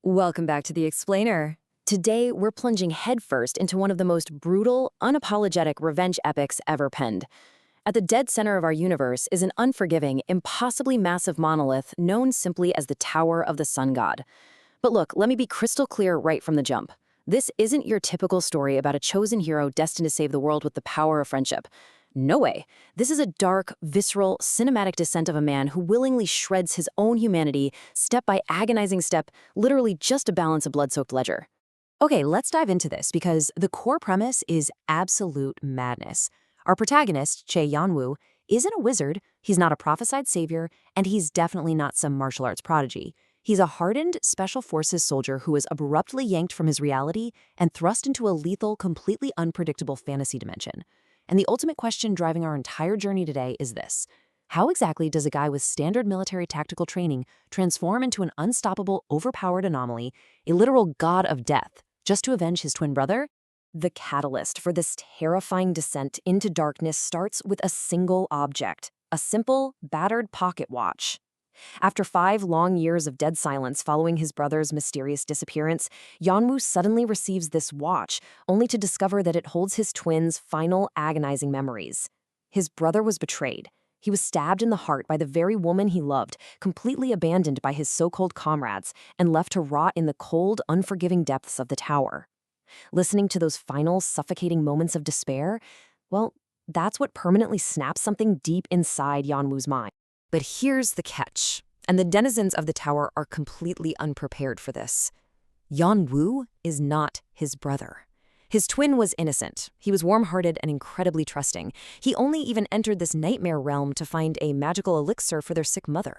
Welcome back to The Explainer. Today, we're plunging headfirst into one of the most brutal, unapologetic revenge epics ever penned. At the dead center of our universe is an unforgiving, impossibly massive monolith known simply as the Tower of the Sun God. But look, let me be crystal clear right from the jump. This isn't your typical story about a chosen hero destined to save the world with the power of friendship. No way. This is a dark, visceral, cinematic descent of a man who willingly shreds his own humanity, step by agonizing step, literally just to balance a blood-soaked ledger. Okay, let's dive into this because the core premise is absolute madness. Our protagonist, Che Yanwu, isn't a wizard, he's not a prophesied savior, and he's definitely not some martial arts prodigy. He's a hardened Special Forces soldier who is abruptly yanked from his reality and thrust into a lethal, completely unpredictable fantasy dimension. And the ultimate question driving our entire journey today is this. How exactly does a guy with standard military tactical training transform into an unstoppable, overpowered anomaly, a literal god of death, just to avenge his twin brother? The catalyst for this terrifying descent into darkness starts with a single object, a simple, battered pocket watch. After 5 long years of dead silence following his brother's mysterious disappearance, Yanwu suddenly receives this watch, only to discover that it holds his twin's final agonizing memories. His brother was betrayed. He was stabbed in the heart by the very woman he loved, completely abandoned by his so-called comrades, and left to rot in the cold, unforgiving depths of the tower. Listening to those final, suffocating moments of despair, well, that's what permanently snaps something deep inside Yanwu's mind. But here's the catch, and the denizens of the tower are completely unprepared for this. Yanwu is not his brother. His twin was innocent. He was warm-hearted and incredibly trusting. He only even entered this nightmare realm to find a magical elixir for their sick mother.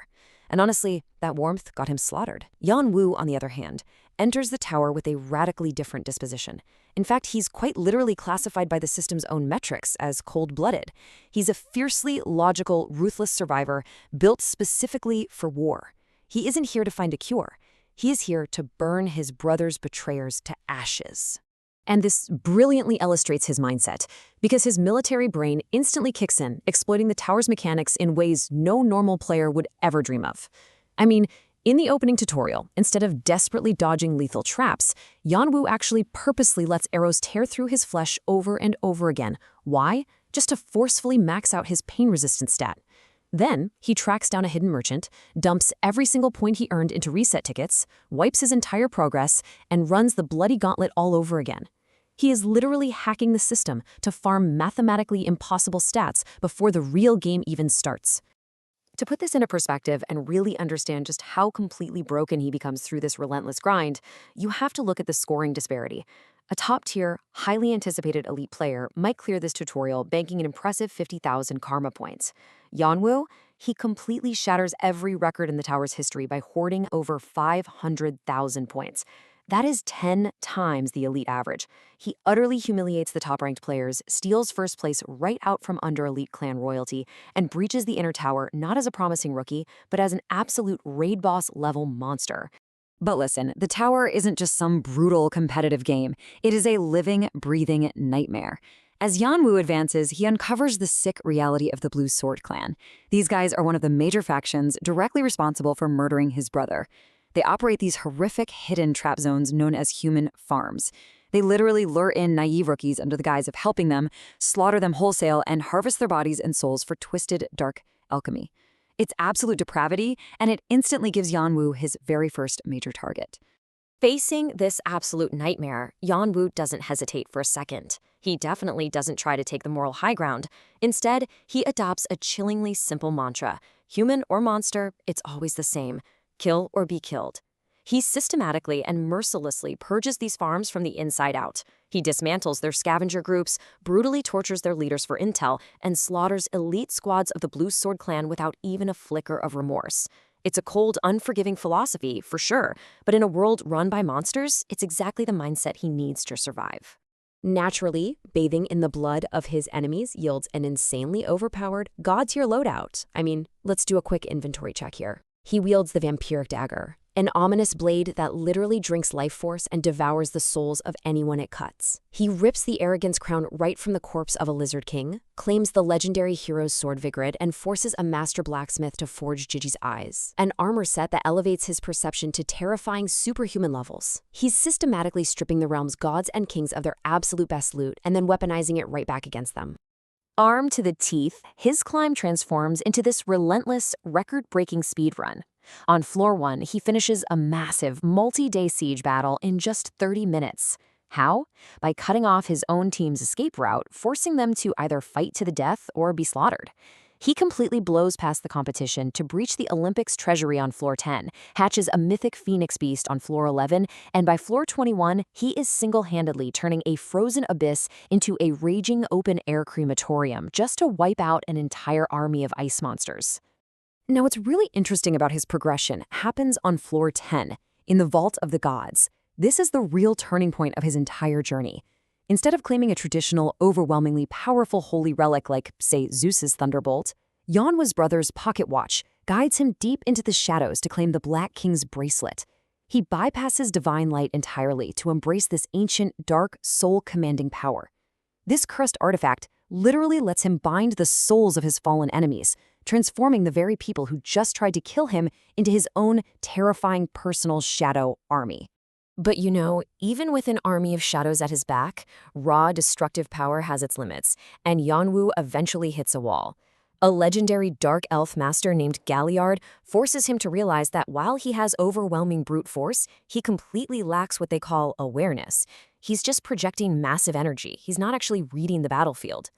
And honestly, that warmth got him slaughtered. Yanwu, on the other hand, enters the tower with a radically different disposition. In fact, he's quite literally classified by the system's own metrics as cold-blooded. He's a fiercely logical, ruthless survivor built specifically for war. He isn't here to find a cure. He is here to burn his brother's betrayers to ashes. And this brilliantly illustrates his mindset, because his military brain instantly kicks in, exploiting the tower's mechanics in ways no normal player would ever dream of. I mean, in the opening tutorial, instead of desperately dodging lethal traps, Yanwu actually purposely lets arrows tear through his flesh over and over again. Why? Just to forcefully max out his pain resistance stat. Then, he tracks down a hidden merchant, dumps every single point he earned into reset tickets, wipes his entire progress, and runs the bloody gauntlet all over again. He is literally hacking the system to farm mathematically impossible stats before the real game even starts. To put this into perspective and really understand just how completely broken he becomes through this relentless grind, you have to look at the scoring disparity. A top-tier, highly anticipated elite player might clear this tutorial banking an impressive 50,000 karma points. Yanwu, he completely shatters every record in the tower's history by hoarding over 500,000 points. That is 10 times the elite average. He utterly humiliates the top-ranked players, steals first place right out from under elite clan royalty, and breaches the inner tower not as a promising rookie, but as an absolute raid boss-level monster. But listen, the tower isn't just some brutal competitive game. It is a living, breathing nightmare. As Yanwu advances, he uncovers the sick reality of the Blue Sword Clan. These guys are one of the major factions directly responsible for murdering his brother. They operate these horrific hidden trap zones known as human farms. They literally lure in naive rookies under the guise of helping them, slaughter them wholesale, and harvest their bodies and souls for twisted, dark alchemy. It's absolute depravity, and it instantly gives Yanwu his very first major target. Facing this absolute nightmare, Yanwu doesn't hesitate for a second. He definitely doesn't try to take the moral high ground. Instead, he adopts a chillingly simple mantra. Human or monster, it's always the same. Kill or be killed. He systematically and mercilessly purges these farms from the inside out. He dismantles their scavenger groups, brutally tortures their leaders for intel, and slaughters elite squads of the Blue Sword Clan without even a flicker of remorse. It's a cold, unforgiving philosophy, for sure, but in a world run by monsters, it's exactly the mindset he needs to survive. Naturally, bathing in the blood of his enemies yields an insanely overpowered, god-tier loadout. I mean, let's do a quick inventory check here. He wields the vampiric dagger, an ominous blade that literally drinks life force and devours the souls of anyone it cuts. He rips the arrogance crown right from the corpse of a lizard king, claims the legendary hero's sword Vigrid, and forces a master blacksmith to forge Gigi's eyes, an armor set that elevates his perception to terrifying superhuman levels. He's systematically stripping the realm's gods and kings of their absolute best loot and then weaponizing it right back against them. Armed to the teeth, his climb transforms into this relentless, record-breaking speedrun. On Floor 1, he finishes a massive, multi-day siege battle in just 30 minutes. How? By cutting off his own team's escape route, forcing them to either fight to the death or be slaughtered. He completely blows past the competition to breach the Olympics treasury on Floor 10, hatches a mythic phoenix beast on Floor 11, and by Floor 21, he is single-handedly turning a frozen abyss into a raging open-air crematorium just to wipe out an entire army of ice monsters. Now, what's really interesting about his progression happens on Floor 10, in the Vault of the Gods. This is the real turning point of his entire journey. Instead of claiming a traditional, overwhelmingly powerful holy relic like, say, Zeus's Thunderbolt, Yanhua's brother's pocket watch guides him deep into the shadows to claim the Black King's bracelet. He bypasses divine light entirely to embrace this ancient, dark, soul-commanding power. This cursed artifact literally lets him bind the souls of his fallen enemies, transforming the very people who just tried to kill him into his own terrifying personal shadow army. But you know, even with an army of shadows at his back, raw destructive power has its limits, and Yanwu eventually hits a wall. A legendary dark elf master named Galliard forces him to realize that while he has overwhelming brute force, he completely lacks what they call awareness. He's just projecting massive energy. He's not actually reading the battlefield.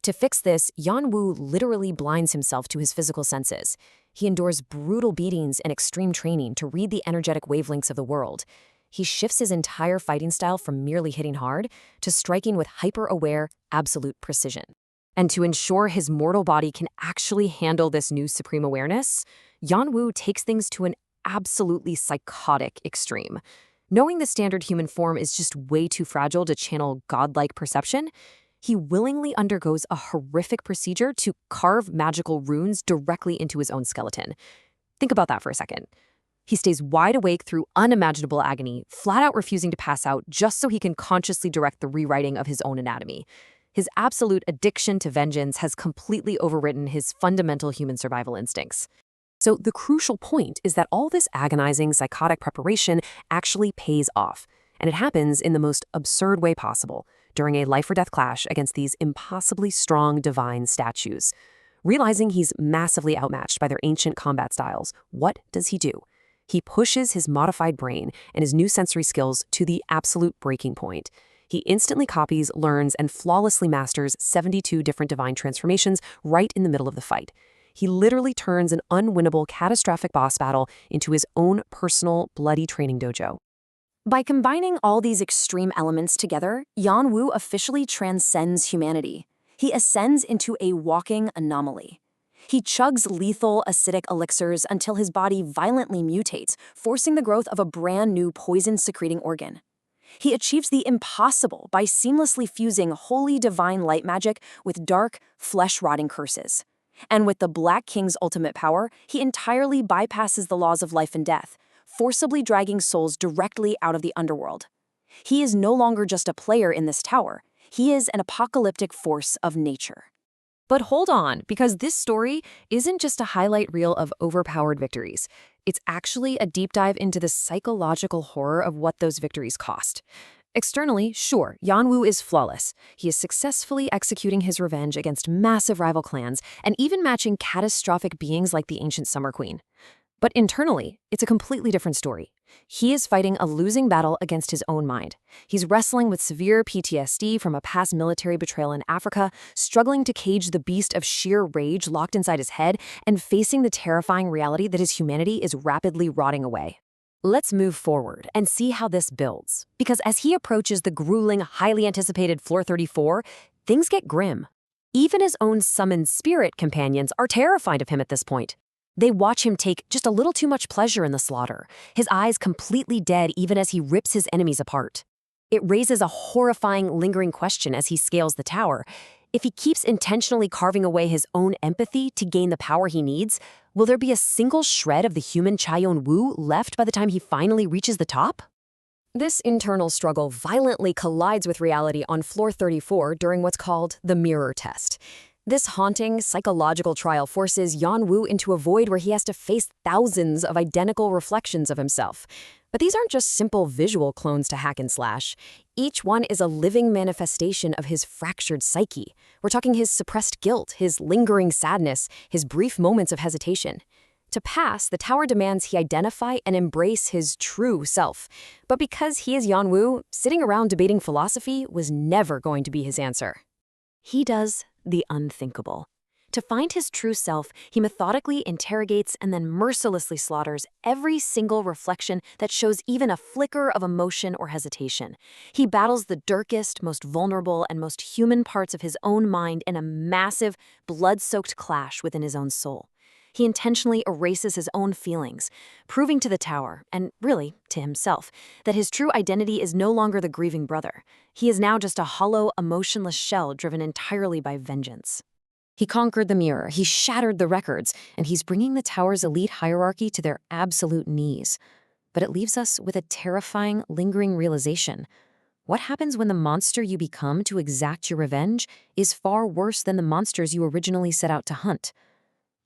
To fix this, Yanwu literally blinds himself to his physical senses. He endures brutal beatings and extreme training to read the energetic wavelengths of the world. He shifts his entire fighting style from merely hitting hard to striking with hyper-aware, absolute precision. And to ensure his mortal body can actually handle this new supreme awareness, Yanwu takes things to an absolutely psychotic extreme. Knowing the standard human form is just way too fragile to channel godlike perception, he willingly undergoes a horrific procedure to carve magical runes directly into his own skeleton. Think about that for a second. He stays wide awake through unimaginable agony, flat out refusing to pass out just so he can consciously direct the rewriting of his own anatomy. His absolute addiction to vengeance has completely overridden his fundamental human survival instincts. So the crucial point is that all this agonizing, psychotic preparation actually pays off, and it happens in the most absurd way possible, during a life-or-death clash against these impossibly strong divine statues. Realizing he's massively outmatched by their ancient combat styles, what does he do? He pushes his modified brain and his new sensory skills to the absolute breaking point. He instantly copies, learns, and flawlessly masters 72 different divine transformations right in the middle of the fight. He literally turns an unwinnable, catastrophic boss battle into his own personal, bloody training dojo. By combining all these extreme elements together, Yanwu officially transcends humanity. He ascends into a walking anomaly. He chugs lethal, acidic elixirs until his body violently mutates, forcing the growth of a brand new poison-secreting organ. He achieves the impossible by seamlessly fusing holy divine light magic with dark, flesh-rotting curses. And with the Black King's ultimate power, he entirely bypasses the laws of life and death, forcibly dragging souls directly out of the underworld. He is no longer just a player in this tower. He is an apocalyptic force of nature. But hold on, because this story isn't just a highlight reel of overpowered victories. It's actually a deep dive into the psychological horror of what those victories cost. Externally, sure, Yanwu is flawless. He is successfully executing his revenge against massive rival clans and even matching catastrophic beings like the ancient Summer Queen. But internally, it's a completely different story. He is fighting a losing battle against his own mind. He's wrestling with severe PTSD from a past military betrayal in Africa, struggling to cage the beast of sheer rage locked inside his head, and facing the terrifying reality that his humanity is rapidly rotting away. Let's move forward and see how this builds, because as he approaches the grueling, highly anticipated Floor 34, things get grim. Even his own summoned spirit companions are terrified of him at this point. They watch him take just a little too much pleasure in the slaughter, his eyes completely dead even as he rips his enemies apart. It raises a horrifying, lingering question as he scales the tower. If he keeps intentionally carving away his own empathy to gain the power he needs, will there be a single shred of the human Chaeyeon-woo left by the time he finally reaches the top? This internal struggle violently collides with reality on floor 34 during what's called the mirror test. This haunting, psychological trial forces Yeon-woo into a void where he has to face thousands of identical reflections of himself. But these aren't just simple visual clones to hack and slash. Each one is a living manifestation of his fractured psyche. We're talking his suppressed guilt, his lingering sadness, his brief moments of hesitation. To pass, the tower demands he identify and embrace his true self. But because he is Yeon-woo, sitting around debating philosophy was never going to be his answer. He does the unthinkable. To find his true self, he methodically interrogates and then mercilessly slaughters every single reflection that shows even a flicker of emotion or hesitation. He battles the darkest, most vulnerable, and most human parts of his own mind in a massive, blood-soaked clash within his own soul. He intentionally erases his own feelings, proving to the tower, and really to himself, that his true identity is no longer the grieving brother. He is now just a hollow, emotionless shell driven entirely by vengeance. He conquered the mirror, he shattered the records, and he's bringing the tower's elite hierarchy to their absolute knees. But it leaves us with a terrifying, lingering realization. What happens when the monster you become to exact your revenge is far worse than the monsters you originally set out to hunt?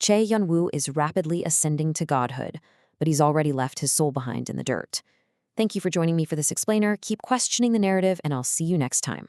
Chae-yeon-woo is rapidly ascending to godhood, but he's already left his soul behind in the dirt. Thank you for joining me for this explainer. Keep questioning the narrative, and I'll see you next time.